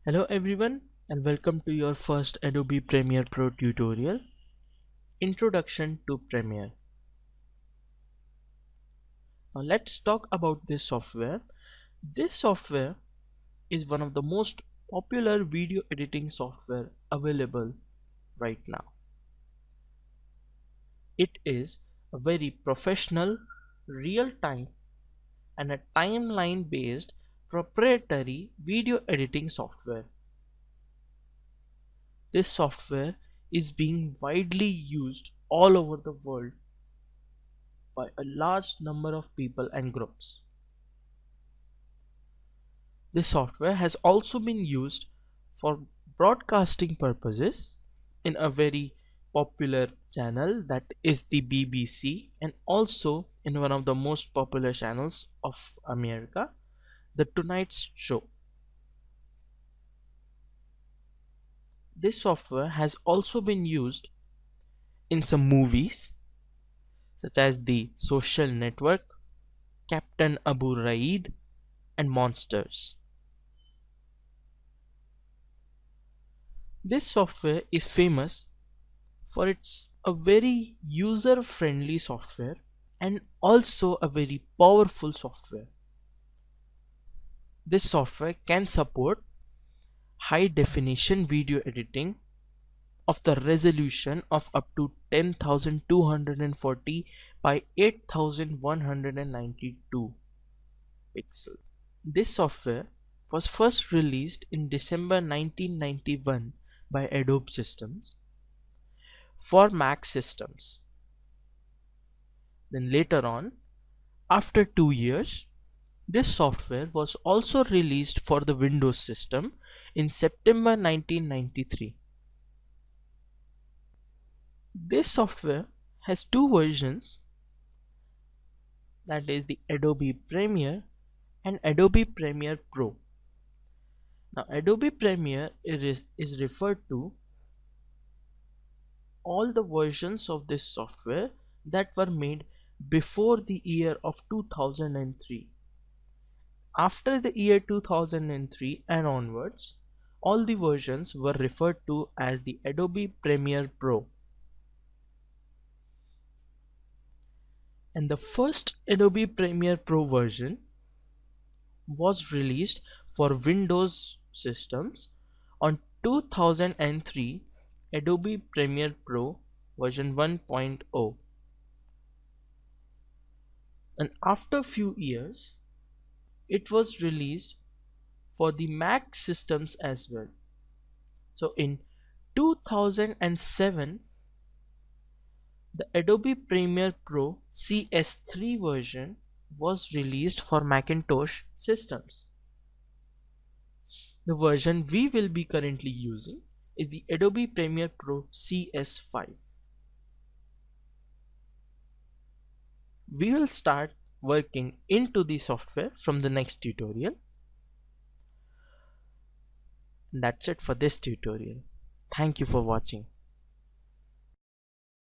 Hello everyone and welcome to your first Adobe Premiere Pro tutorial, Introduction to Premiere. Now let's talk about this software. This software is one of the most popular video editing software available right now. It is a very professional, real-time and a timeline based proprietary video editing software. This software is being widely used all over the world by a large number of people and groups. This software has also been used for broadcasting purposes in a very popular channel, that is the BBC, and also in one of the most popular channels of America, The Tonight Show. This software has also been used in some movies such as The Social Network, Captain Abu Raed, and Monsters. This software is famous for its a very user-friendly software and also a very powerful software. This software can support high definition video editing of the resolution of up to 10,240 by 8,192 pixels. This software was first released in December 1991 by Adobe Systems for Mac systems. Then later on, after 2 years, this software was also released for the Windows system in September 1993. This software has two versions, that is the Adobe Premiere and Adobe Premiere Pro. Now Adobe Premiere is referred to all the versions of this software that were made before the year of 2003. After the year 2003 and onwards, all the versions were referred to as the Adobe Premiere Pro. And the first Adobe Premiere Pro version was released for Windows systems on 2003 Adobe Premiere Pro version 1.0. And after few years, it was released for the Mac systems as well. So in 2007, the Adobe Premiere Pro CS3 version was released for Macintosh systems. The version we will be currently using is the Adobe Premiere Pro CS5. We will start working into the software from the next tutorial. That's it for this tutorial. Thank you for watching.